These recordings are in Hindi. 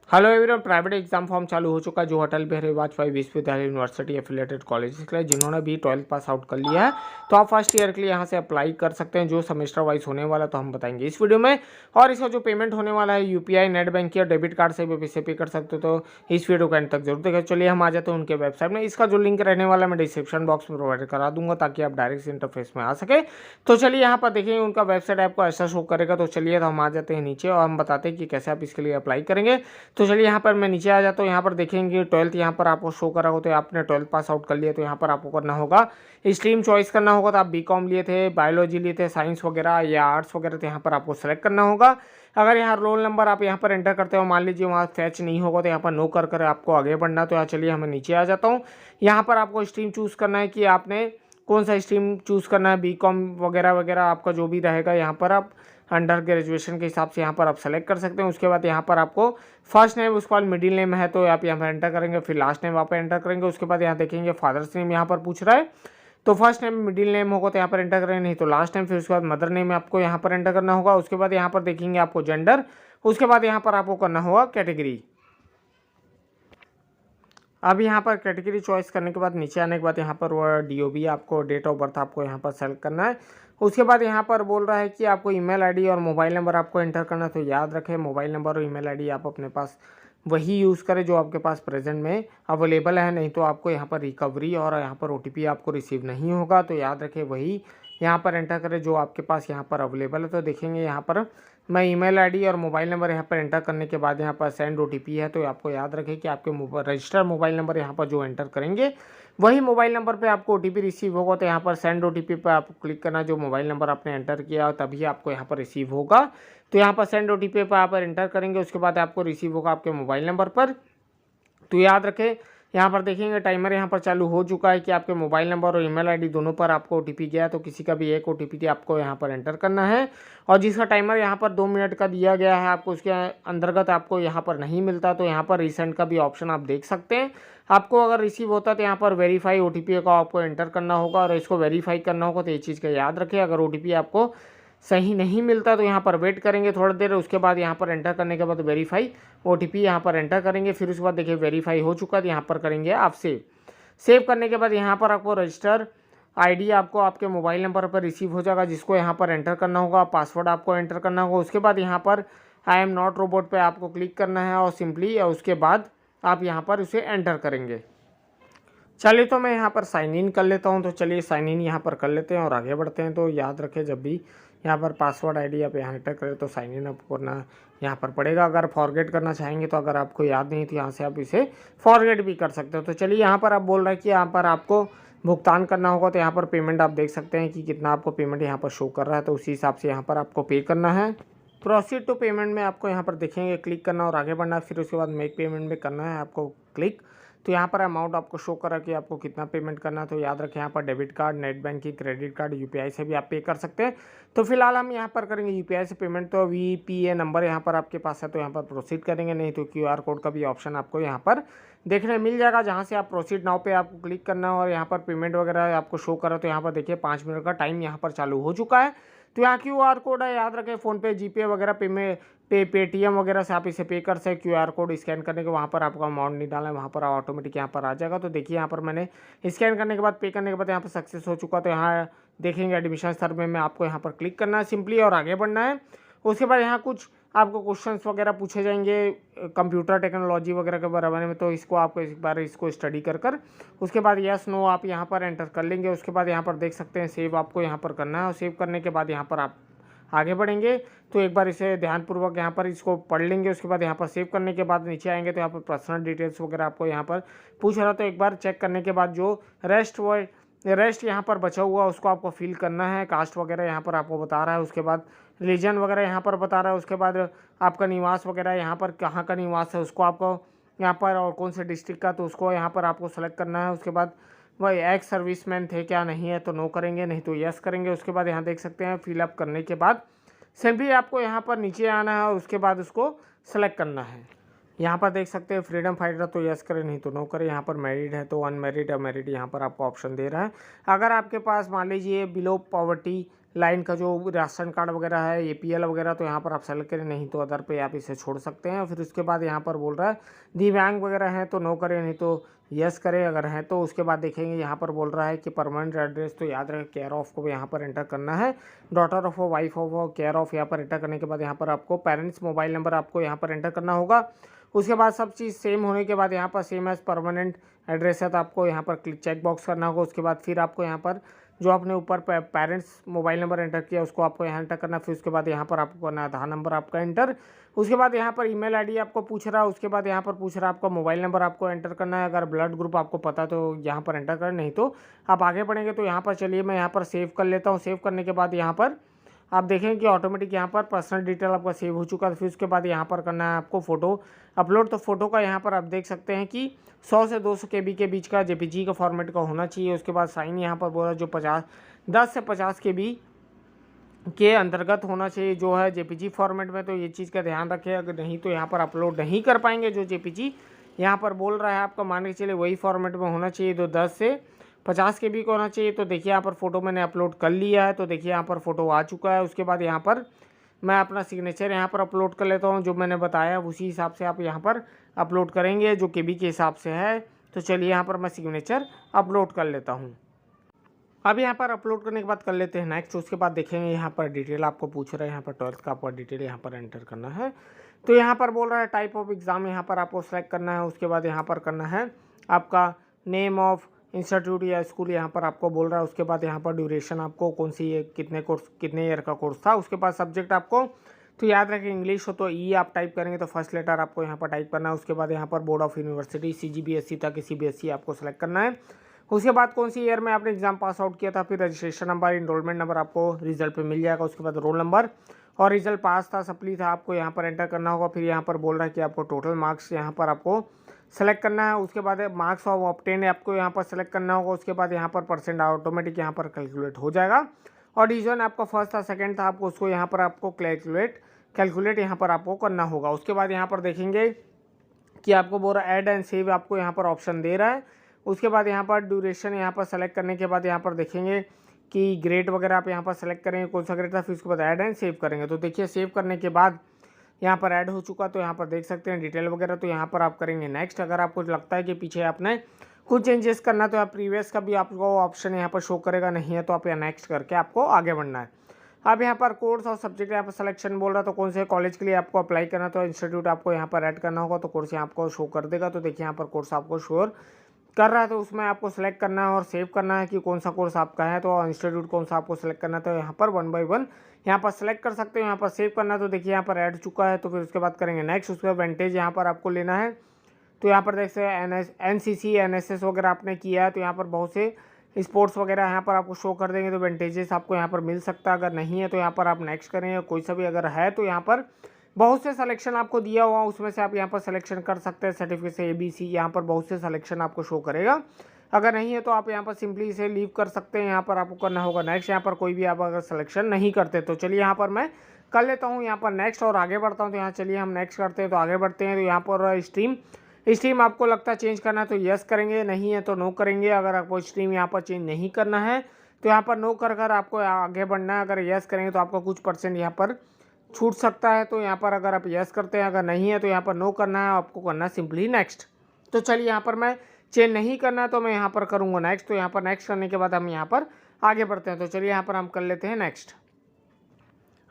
Hello everyone, private exam form चालू हो चुका है जो अटल बिहारी वाजपेयी विश्वविद्यालय यूनिवर्सिटी एफिलेटेड कॉलेज के लिए जिन्होंने भी 12th पास आउट कर लिया है तो आप फर्स्ट ईयर के लिए यहाँ से अप्लाई कर सकते हैं। जो सेमेस्टर वाइज होने वाला तो हम बताएंगे इस वीडियो में। और इसका जो पेमेंट होने वाला है यूपीआई, नेट बैंकिंग और डेबिट कार्ड से भी पैसे पे कर सकते हो, तो इस वीडियो को एंड तक जरूर देखें। चलिए हम आ जाते हैं उनके वेबसाइट में। इसका जो लिंक रहने वाला मैं डिस्क्रिप्शन बॉक्स में प्रोवाइड करा दूंगा ताकि आप डायरेक्ट इंटरफेस में आ सके। तो चलिए यहाँ पर देखेंगे उनका वेबसाइट आपको ऐसा शो करेगा। तो चलिए तो हम आ जाते हैं नीचे और हम बताते हैं कि कैसे आप इसके लिए अप्लाई करेंगे। तो चलिए यहाँ पर मैं नीचे आ जाता हूँ। यहाँ पर देखेंगे 12th यहाँ पर आपको शो करा हो, तो आपने 12th पास आउट कर लिया तो यहाँ पर आपको करना होगा स्ट्रीम चॉइस करना होगा। तो आप बीकॉम लिए थे, बायोलॉजी लिए थे, साइंस वगैरह या आर्ट्स वगैरह, तो यहाँ पर आपको सेलेक्ट करना होगा। अगर यहाँ रोल नंबर आप यहाँ पर एंटर करते हो, मान लीजिए वहाँ फैच नहीं होगा तो यहाँ पर नो कर आपको आगे बढ़ना। तो यहाँ चलिए हमें नीचे आ जाता हूँ। यहाँ पर आपको स्ट्रीम चूज़ करना है कि आपने कौन सा स्ट्रीम चूज़ करना है, बीकॉम वगैरह वगैरह आपका जो भी रहेगा यहाँ पर आप अंडर ग्रेजुएशन के हिसाब से यहाँ पर आप सेलेक्ट कर सकते हैं। उसके बाद यहाँ पर आपको फर्स्ट नेम, उसके बाद मिडिल नेम है तो आप यहाँ पर एंटर करेंगे, फिर लास्ट नेम आप एंटर करेंगे। उसके बाद यहाँ देखेंगे फादर्स नेम यहाँ पर पूछ रहा है, तो फर्स्ट नेम मिडिल नेम होगा तो यहाँ पर एंटर करेंगे, नहीं तो लास्ट नेम। फिर उसके बाद मदर नेम आपको यहाँ पर एंटर करना होगा। उसके बाद यहाँ पर देखेंगे आपको जेंडर, उसके बाद यहाँ पर आपको करना होगा कैटेगरी। अब यहाँ पर कैटेगरी चॉइस करने के बाद नीचे आने के बाद यहाँ पर वो डीओबी आपको डेट ऑफ बर्थ आपको यहाँ पर सेलेक्ट करना है। उसके बाद यहाँ पर बोल रहा है कि आपको ईमेल आईडी और मोबाइल नंबर आपको एंटर करना है। तो याद रखें मोबाइल नंबर और ईमेल आईडी आप अपने पास वही यूज़ करें जो आपके पास प्रेजेंट में अवेलेबल है, नहीं तो आपको यहाँ पर रिकवरी और यहाँ पर ओटीपी आपको रिसीव नहीं होगा। तो याद रखें वही यहाँ पर एंटर करें जो आपके पास यहाँ पर अवेलेबल है। तो देखेंगे यहाँ पर मैं ईमेल आईडी और मोबाइल नंबर यहाँ पर एंटर करने के बाद यहाँ पर सेंड ओटीपी है, तो आपको याद रखें कि आपके रजिस्टर्ड मोबाइल नंबर यहाँ पर जो एंटर करेंगे वही मोबाइल नंबर पे आपको ओटीपी रिसीव होगा। तो यहाँ पर सेंड ओटीपी पर आपको क्लिक करना, जो मोबाइल नंबर आपने एंटर किया तभी आपको यहाँ पर रिसीव होगा। तो यहाँ पर सेंड ओटीपी पर आप एंटर करेंगे, उसके बाद आपको रिसीव होगा आपके मोबाइल नंबर पर। तो याद रखें यहाँ पर देखेंगे टाइमर यहाँ पर चालू हो चुका है कि आपके मोबाइल नंबर और ईमेल आईडी दोनों पर आपको ओटीपी गया है, तो किसी का भी एक ओटीपी आपको यहाँ पर एंटर करना है। और जिसका टाइमर यहाँ पर 2 मिनट का दिया गया है आपको उसके अंतर्गत आपको यहाँ पर नहीं मिलता, तो यहाँ पर रिसेंट का भी ऑप्शन आप देख सकते हैं। आपको अगर रिसीव होता है तो यहाँ पर वेरीफाई ओटीपी का आपको एंटर करना होगा और इसको वेरीफाई करना होगा। तो ये चीज़ का याद रखें, अगर ओटीपी आपको सही नहीं मिलता तो यहाँ पर वेट करेंगे थोड़ी देर, उसके बाद यहाँ पर एंटर करने के बाद वेरीफाई ओटीपी यहाँ पर एंटर करेंगे। फिर उसके बाद देखिए वेरीफाई हो चुका है तो यहाँ पर करेंगे आप सेव। सेव करने के बाद यहाँ पर आपको रजिस्टर आईडी आपको आपके मोबाइल नंबर पर रिसीव हो जाएगा, जिसको यहाँ पर एंटर करना होगा, पासवर्ड आपको एंटर करना होगा। उसके बाद यहाँ पर आई एम नॉट रोबोट पे आपको क्लिक करना है और सिंपली उसके बाद आप यहाँ पर उसे एंटर करेंगे। चलिए तो मैं यहाँ पर साइन इन कर लेता हूँ। तो चलिए साइन इन यहाँ पर कर लेते हैं और आगे बढ़ते हैं। तो याद रखें जब भी यहाँ पर पासवर्ड आईडी आप यहाँ एंटर करें तो साइन इन आपको करना यहाँ पर पड़ेगा। अगर फॉरगेट करना चाहेंगे तो अगर आपको याद नहीं तो यहाँ से आप इसे फॉरगेट भी कर सकते हो। तो चलिए यहाँ पर आप बोल रहे हैं कि यहाँ पर आपको भुगतान करना होगा, तो यहाँ पर पेमेंट आप देख सकते हैं कि कितना आपको पेमेंट यहाँ पर शो कर रहा है, तो उसी हिसाब से यहाँ पर आपको पे करना है। प्रोसीड टू पेमेंट में आपको यहाँ पर देखेंगे क्लिक करना और आगे बढ़ना, फिर उसके बाद मेक पेमेंट में करना है आपको क्लिक। तो यहाँ पर अमाउंट आपको शो करा कि आपको कितना पेमेंट करना है। तो याद रखें यहाँ पर debit card, net banking, credit card, UPI से भी आप पे कर सकते हैं। तो फिलहाल हम यहाँ पर करेंगे यूपीआई से पेमेंट। तो वीपीए नंबर यहाँ पर आपके पास है तो यहाँ पर प्रोसीड करेंगे, नहीं तो क्यूआर कोड का भी ऑप्शन आपको यहाँ पर देखने मिल जाएगा, जहाँ से आप प्रोसीड नाउ पे आपको क्लिक करना है और यहाँ पर पेमेंट वगैरह आपको शो करा। तो यहाँ पर देखिए 5 मिनट का टाइम यहाँ पर चालू हो चुका है। तो यहाँ क्यूआर कोड है, याद रखें फ़ोनपे, जीपे वगैरह पेटीएम वगैरह से आप इसे पे कर सकते। क्यूआर कोड स्कैन करने के वहाँ पर आपका अमाउंट नहीं डालना है, वहाँ पर ऑटोमेटिक यहाँ पर आ जाएगा। तो देखिए यहाँ पर मैंने स्कैन करने के बाद पे करने के बाद यहाँ पर सक्सेस हो चुका। तो यहाँ देखेंगे एडमिशन सर्वे में आपको यहाँ पर क्लिक करना है सिंपली और आगे बढ़ना है। उसके बाद यहाँ कुछ आपको क्वेश्चंस वगैरह पूछे जाएंगे कंप्यूटर टेक्नोलॉजी वगैरह के बारे में, तो इसको आपको एक बार इसको स्टडी कर उसके बाद यस नो आप यहाँ पर एंटर कर लेंगे। उसके बाद यहाँ पर देख सकते हैं सेव आपको यहाँ पर करना है और सेव करने के बाद यहाँ पर आप आगे बढ़ेंगे। तो एक बार इसे ध्यानपूर्वक यहाँ पर इसको पढ़ लेंगे। उसके बाद यहाँ पर सेव करने के बाद नीचे आएंगे तो यहाँ पर पर्सनल डिटेल्स वगैरह आपको यहाँ पर पूछ रहा, तो एक बार चेक करने के बाद जो रेस्ट यहाँ पर बचा हुआ उसको आपको फिल करना है। कास्ट वगैरह यहाँ पर आपको बता रहा है, उसके बाद रिलीजन वगैरह यहाँ पर बता रहा है, उसके बाद आपका निवास वगैरह यहाँ पर कहाँ का निवास है उसको आपको यहाँ पर और कौन से डिस्ट्रिक्ट का, तो उसको यहाँ पर आपको सेलेक्ट करना है। उसके बाद वही एक्स सर्विसमैन थे क्या, नहीं है तो नो करेंगे, नहीं तो यस करेंगे। उसके बाद यहाँ देख सकते हैं फिलअप करने के बाद सिंपली आपको यहाँ पर नीचे आना है और उसके बाद उसको सेलेक्ट करना है। यहाँ पर देख सकते हैं फ्रीडम फाइटर, तो यस करें नहीं तो नो करें। यहाँ पर मैरिड है तो अनमैरिड या मैरिड यहाँ पर आपको ऑप्शन दे रहा है। अगर आपके पास मान लीजिए बिलो पॉवर्टी लाइन का जो राशन कार्ड वगैरह है, APL वगैरह, तो यहाँ पर आप सेलेक्ट करें, नहीं तो अदर पे आप इसे छोड़ सकते हैं। फिर उसके बाद यहाँ पर बोल रहा है दिव्यांग वगैरह है तो नो करें, नहीं तो यस करें अगर है तो। उसके बाद देखेंगे यहाँ पर बोल रहा है कि परमानेंट एड्रेस, तो याद रखें केयर ऑफ को यहाँ पर एंटर करना है, daughter of wife of care of यहाँ पर एंटर करने के बाद यहाँ पर आपको पेरेंट्स मोबाइल नंबर आपको यहाँ पर एंटर करना होगा। उसके बाद सब चीज़ सेम होने के बाद यहाँ पर सेम एज परमानेंट एड्रेस है तो आपको यहाँ पर क्लिक चेक बॉक्स करना होगा। उसके बाद फिर आपको यहाँ पर जो आपने ऊपर पेरेंट्स मोबाइल नंबर एंटर किया उसको आपको यहाँ एंटर करना। फिर उसके बाद यहाँ पर आपको करना आधार नंबर आपका एंटर। उसके बाद यहाँ पर ईमेल आईडी आपको पूछ रहा है। उसके बाद यहाँ पर पूछ रहा है आपका मोबाइल नंबर आपको एंटर करना है। अगर ब्लड ग्रुप आपको पता है तो यहाँ पर एंटर करें, नहीं तो आप आगे बढ़ेंगे। तो यहाँ पर चलिए मैं यहाँ पर सेव कर लेता हूँ। सेव करने के बाद यहाँ पर आप देखेंगे कि ऑटोमेटिक यहाँ पर पर्सनल डिटेल आपका सेव हो चुका है। फिर उसके बाद यहाँ पर करना है आपको फ़ोटो अपलोड। तो फोटो का यहाँ पर आप देख सकते हैं कि 100 से 200 KB के बीच का JPG का फॉर्मेट का होना चाहिए। उसके बाद साइन यहाँ पर बोला जो 10 से 50 KB के अंतर्गत होना चाहिए जो है JPG फॉर्मेट में। तो ये चीज़ का ध्यान रखें, अगर नहीं तो यहाँ पर अपलोड नहीं कर पाएंगे। जो JPG यहाँ पर बोल रहा है आपका मान के चलिए वही फॉर्मेट में होना चाहिए, तो 10 से 50 KB का होना चाहिए। तो देखिए यहाँ पर फ़ोटो मैंने अपलोड कर लिया है, तो देखिए यहाँ पर फ़ोटो आ चुका है। उसके बाद यहाँ पर मैं अपना सिग्नेचर यहाँ पर अपलोड कर लेता हूँ, जो मैंने बताया उसी हिसाब से आप यहाँ पर अपलोड करेंगे जो KB के हिसाब से है। तो चलिए यहाँ पर मैं सिग्नेचर अपलोड कर लेता हूँ। अब यहाँ पर अपलोड करने के बाद कर लेते हैं नेक्स्ट। उसके बाद देखेंगे यहाँ पर डिटेल आपको पूछ रहा है, यहाँ पर 12th का आपका डिटेल यहाँ पर एंटर करना है। तो यहाँ पर बोल रहा है टाइप ऑफ एग्ज़ाम यहाँ पर आपको सेलेक्ट करना है। उसके बाद यहाँ पर करना है आपका नेम ऑफ इंस्टीट्यूट या स्कूल यहाँ पर आपको बोल रहा है। उसके बाद यहाँ पर ड्यूरेशन आपको कौन सी कितने ईयर का कोर्स था। उसके बाद सब्जेक्ट आपको तो याद रखें इंग्लिश हो तो ई आप टाइप करेंगे तो फर्स्ट लेटर आपको यहाँ पर टाइप करना है। उसके बाद यहाँ पर बोर्ड ऑफ यूनिवर्सिटी CGBSE था कि CBSE आपको सेलेक्ट करना है। उसके बाद कौन सी ईयर में आपने एग्जाम पास आउट किया था, फिर रजिस्ट्रेशन नंबर इनरोलमेंट नंबर आपको रिजल्ट पे मिल जाएगा। उसके बाद रोल नंबर और रिजल्ट पास था सप्ली था आपको यहाँ पर एंटर करना होगा। फिर यहाँ पर बोल रहा है कि आपको टोटल मार्क्स यहाँ पर आपको सेलेक्ट करना है। उसके बाद मार्क्स ऑफ ऑब्टेन आपको यहाँ पर सेलेक्ट करना होगा। उसके बाद यहाँ पर परसेंट ऑटोमेटिक यहाँ पर कैलकुलेट हो जाएगा। और डिवीजन आपका फर्स्ट था सेकंड था आपको उसको यहाँ पर आपको कैलकुलेट यहाँ पर आपको करना होगा। उसके बाद यहाँ पर देखेंगे कि आपको बोल रहा है ऐड एंड सेव आपको यहाँ पर ऑप्शन दे रहा है। उसके बाद यहाँ पर ड्यूरेशन यहाँ पर सेलेक्ट करने के बाद यहाँ पर देखेंगे कि ग्रेड वगैरह आप यहाँ पर सेलेक्ट करेंगे कौन सा ग्रेड था। फिर उसके बाद ऐड एंड सेव करेंगे। तो देखिए सेव करने के बाद यहाँ पर ऐड हो चुका, तो यहाँ पर देख सकते हैं डिटेल वगैरह। तो यहाँ पर आप करेंगे नेक्स्ट। अगर आपको लगता है कि पीछे आपने कुछ चेंजेस करना तो आप प्रीवियस का भी आपको ऑप्शन यहाँ पर शो करेगा, नहीं है तो आप यहाँ नेक्स्ट करके आपको आगे बढ़ना है। अब यहाँ पर कोर्स और सब्जेक्ट यहाँ पर सिलेक्शन बोल रहा है, तो कौन से कॉलेज के लिए आपको अप्लाई करना तो इंस्टीट्यूट आपको यहाँ पर ऐड करना होगा। तो कोर्स यहाँ आपको शो कर देगा। तो देखिए यहाँ पर कोर्स आपको शोर कर रहा है, तो उसमें आपको सेलेक्ट करना है और सेव करना है कि कौन सा कोर्स आपका है। तो इंस्टीट्यूट कौन सा आपको सेलेक्ट करना है तो यहाँ पर 1 बाय 1 यहाँ पर सेलेक्ट कर सकते हो। यहाँ पर सेव करना है तो देखिए यहाँ पर ऐड चुका है। तो फिर उसके बाद करेंगे नेक्स्ट। उसके बाद वेंटेज यहाँ पर आपको लेना है। तो यहाँ पर देख सकते हैं NCC NSS वगैरह आपने किया है तो यहाँ पर बहुत से स्पोर्ट्स वगैरह यहाँ पर आपको शो कर देंगे। तो वेंटेजेस आपको यहाँ पर मिल सकता है, अगर नहीं है तो यहाँ पर आप नेक्स्ट करेंगे। कोई सा भी अगर है तो यहाँ पर बहुत से सिलेक्शन आपको दिया हुआ उसमें से आप यहाँ पर सिलेक्शन कर सकते हैं। सर्टिफिकेट से ABC यहाँ पर बहुत से सिलेक्शन आपको शो करेगा। अगर नहीं है तो आप यहाँ पर सिंपली इसे लीव कर सकते हैं। यहाँ पर आपको करना होगा नेक्स्ट। यहाँ पर कोई भी आप अगर सिलेक्शन नहीं करते तो चलिए यहाँ पर मैं कर लेता हूँ यहाँ पर नेक्स्ट और आगे बढ़ता हूँ। तो यहाँ चलिए हम नेक्स्ट करते हैं। तो आगे बढ़ते हैं। तो यहाँ पर स्ट्रीम आपको लगता है चेंज करना है तो यस करेंगे, नहीं है तो नो करेंगे। अगर आपको स्ट्रीम यहाँ पर चेंज नहीं करना है तो यहाँ पर नो कर आपको आगे बढ़ना है। अगर यस करेंगे तो आपको कुछ % यहाँ पर छूट सकता है। तो यहाँ पर अगर आप यस करते हैं, अगर नहीं है तो यहाँ पर नो करना है, आपको करना सिंपली नेक्स्ट। तो चलिए यहाँ पर मैं चेंज नहीं करना है तो मैं यहाँ पर करूँगा नेक्स्ट। तो यहाँ पर नेक्स्ट करने के बाद हम यहाँ पर आगे बढ़ते हैं। तो चलिए यहाँ पर हम कर लेते हैं नेक्स्ट।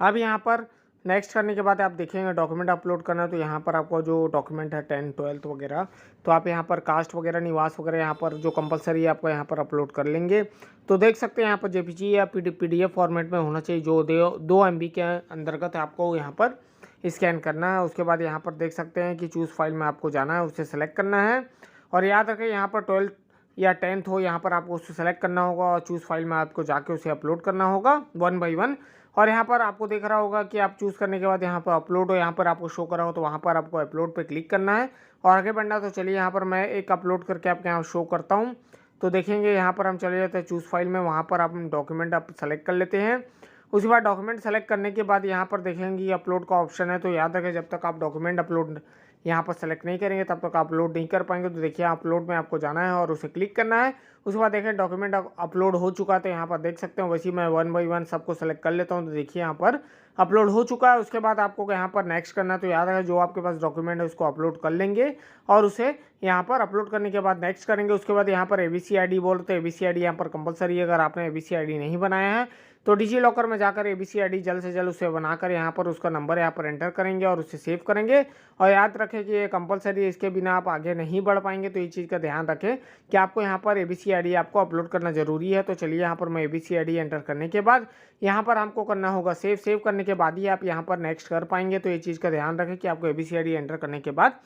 अब यहाँ पर नेक्स्ट करने के बाद आप देखेंगे डॉक्यूमेंट अपलोड करना है। तो यहाँ पर आपको जो डॉक्यूमेंट है 10th 12th वगैरह तो आप यहाँ पर कास्ट वगैरह निवास वगैरह यहाँ पर जो कंपलसरी है आपको यहाँ पर अपलोड कर लेंगे। तो देख सकते हैं यहाँ पर JPG या PDF फॉर्मेट में होना चाहिए जो 2 MB के अंतर्गत आपको यहाँ पर स्कैन करना है। उसके बाद यहाँ पर देख सकते हैं कि चूज़ फाइल में आपको जाना है, उसे सेलेक्ट करना है। और याद रखें यहाँ पर 12th या 10th हो यहाँ पर आपको उसे सेलेक्ट करना होगा और चूज़ फाइल में आपको जाके उसे अपलोड करना होगा 1 बाय 1। और यहाँ पर आपको दिख रहा होगा कि आप चूज़ करने के बाद यहाँ पर अपलोड हो, यहाँ पर आपको शो करा हो तो वहाँ पर आपको अपलोड पे क्लिक करना है और आगे बढ़ना। तो चलिए यहाँ पर मैं एक अपलोड करके आपके यहाँ शो करता हूँ। तो देखेंगे यहाँ पर हम चले जाते हैं चूज़ फाइल में, वहाँ पर आप डॉक्यूमेंट आप सेलेक्ट कर लेते हैं। उसके बाद डॉक्यूमेंट सेलेक्ट करने के बाद यहाँ पर देखेंगे अपलोड का ऑप्शन है। तो याद रखें जब तक आप डॉक्यूमेंट अपलोड यहाँ पर सेलेक्ट नहीं करेंगे तब तक अपलोड नहीं कर पाएंगे। तो देखिए अपलोड में आपको जाना है और उसे क्लिक करना है। उसके बाद देखें डॉक्यूमेंट अपलोड हो चुका, तो यहाँ पर देख सकते हैं। वैसे मैं 1 बाई 1 सबको सेलेक्ट कर लेता हूँ। तो देखिए यहाँ पर अपलोड हो चुका है। उसके बाद आपको यहाँ पर नेक्स्ट करना है। तो याद रखें जो आपके पास डॉक्यूमेंट है उसको अपलोड कर लेंगे और उसे यहाँ पर अपलोड करने के बाद नेक्स्ट करेंगे। उसके बाद यहाँ पर ABC ID बोल तो ABC ID यहाँ पर कंपलसरी है। अगर आपने ABC ID नहीं बनाया है तो डिजी लॉकर में जाकर ABC ID जल्द से जल्द उसे बनाकर यहाँ पर उसका नंबर यहाँ पर एंटर करेंगे और उसे सेव करेंगे। और याद रखें कि ये कंपलसरी है, इसके बिना आप आगे नहीं बढ़ पाएंगे। तो ये चीज़ का ध्यान रखें कि आपको यहाँ पर ABC ID आपको अपलोड करना जरूरी है। तो चलिए यहाँ पर मैं ABC ID एंटर करने के बाद यहाँ पर हमको करना होगा सेव करने के बाद ही आप यहाँ पर नेक्स्ट कर पाएंगे। तो ये चीज़ का ध्यान रखें कि आपको ABC ID एंटर करने के बाद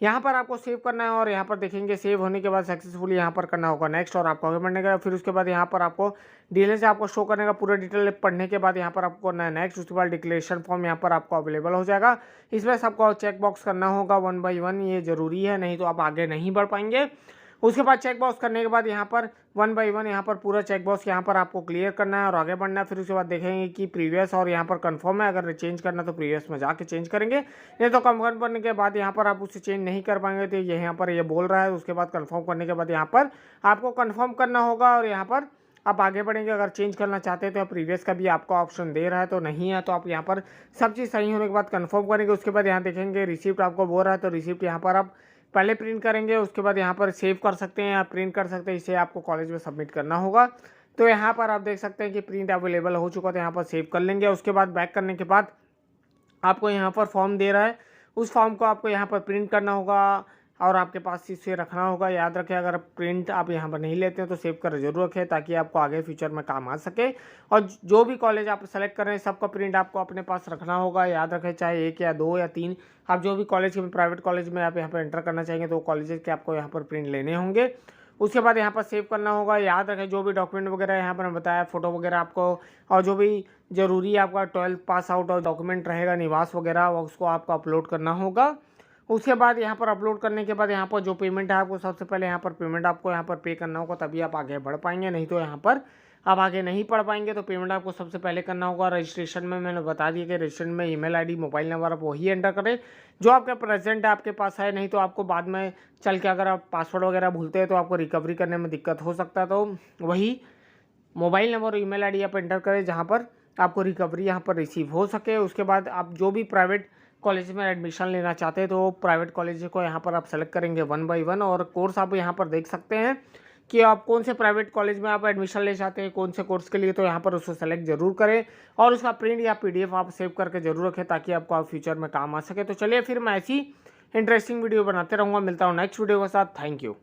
यहाँ पर आपको सेव करना है और यहाँ पर देखेंगे सेव होने के बाद सक्सेसफुली यहाँ पर करना होगा नेक्स्ट और आपको आगे बढ़ने का। फिर उसके बाद यहाँ पर आपको डिटेल से आपको शो करने का, पूरा डिटेल पढ़ने के बाद यहाँ पर आपको करना है नेक्स्ट। उसके बाद डिक्लेरेशन फॉर्म यहाँ पर आपको अवेलेबल हो जाएगा। इसमें सबको चेक बॉक्स करना होगा 1 बाई 1, ये जरूरी है, नहीं तो आप आगे नहीं बढ़ पाएंगे। उसके बाद चेक बॉक्स करने के बाद यहाँ पर 1 बाई 1 यहाँ पर पूरा चेक बॉक्स यहाँ पर आपको क्लियर करना है और आगे बढ़ना है। फिर उसके बाद देखेंगे कि प्रीवियस और यहाँ पर कंफर्म है। अगर चेंज करना तो प्रीवियस में जाके चेंज करेंगे, नहीं तो कंफर्म करने के बाद यहाँ पर आप उसे चेंज नहीं कर पाएंगे। तो ये यहाँ पर ये बोल रहा है। उसके बाद कंफर्म करने के बाद यहाँ पर आपको कंफर्म करना होगा और यहाँ पर आप आगे बढ़ेंगे। अगर चेंज करना चाहते हैं तो प्रीवियस का भी आपको ऑप्शन दे रहा है, तो नहीं है तो आप यहाँ पर सब चीज़ सही होने के बाद कंफर्म करेंगे। उसके बाद यहाँ देखेंगे रिसिप्ट आपको बोल रहा है, तो रिसिप्ट यहाँ पर आप पहले प्रिंट करेंगे। उसके बाद यहाँ पर सेव कर सकते हैं या प्रिंट कर सकते हैं, इसे आपको कॉलेज में सबमिट करना होगा। तो यहाँ पर आप देख सकते हैं कि प्रिंट अवेलेबल हो चुका, तो यहाँ पर सेव कर लेंगे। उसके बाद बैक करने के बाद आपको यहाँ पर फॉर्म दे रहा है, उस फॉर्म को आपको यहाँ पर प्रिंट करना होगा और आपके पास इसे रखना होगा। याद रखें अगर प्रिंट आप यहाँ पर नहीं लेते हैं तो सेव कर जरूर रखें, ताकि आपको आगे फ्यूचर में काम आ सके। और जो भी कॉलेज आप सेलेक्ट कर रहे हैं सबका प्रिंट आपको अपने पास रखना होगा। याद रखें चाहे 1 या 2 या 3, आप जो भी कॉलेज के प्राइवेट कॉलेज में आप यहाँ पर एंटर करना चाहेंगे तो कॉलेज के आपको यहाँ पर प्रिंट लेने होंगे। उसके बाद यहाँ पर सेव करना होगा। याद रखें जो भी डॉक्यूमेंट वगैरह यहाँ पर बताया, फोटो वगैरह आपको, और जो भी जरूरी आपका 12th पास आउट और डॉक्यूमेंट रहेगा निवास वगैरह, उसको आपको अपलोड करना होगा। उसके बाद यहाँ पर अपलोड करने के बाद यहाँ पर जो पेमेंट है आपको सबसे पहले यहाँ पर पेमेंट आपको यहाँ पर पे करना होगा, तभी आप आगे बढ़ पाएंगे, नहीं तो यहाँ पर आप आगे नहीं पढ़ पाएंगे। तो पेमेंट आपको सबसे पहले करना होगा। रजिस्ट्रेशन में मैंने बता दिया कि रजिस्ट्रेशन में ईमेल आईडी मोबाइल नंबर आप वही एंटर करें जो आपका प्रेजेंट है आपके पास है, नहीं तो आपको बाद में चल के अगर आप पासवर्ड वगैरह भूलते हैं तो आपको रिकवरी करने में दिक्कत हो सकता है। तो वही मोबाइल नंबर और ईमेल आईडी आप एंटर करें जहाँ पर आपको रिकवरी यहाँ पर रिसीव हो सके। उसके बाद आप जो भी प्राइवेट कॉलेज में एडमिशन लेना चाहते हैं तो प्राइवेट कॉलेज को यहाँ पर आप सेलेक्ट करेंगे 1 बाई 1 और कोर्स आप यहाँ पर देख सकते हैं कि आप कौन से प्राइवेट कॉलेज में आप एडमिशन ले चाहते हैं, कौन से कोर्स के लिए, तो यहाँ पर उसको सेलेक्ट जरूर करें और उसका प्रिंट या PDF आप सेव करके जरूर रखें ताकि आपको आप फ्यूचर में काम आ सके। तो चलिए फिर मैं ऐसी इंटरेस्टिंग वीडियो बनाते रहूँगा। मिलता हूँ नेक्स्ट वीडियो के साथ। Thank you.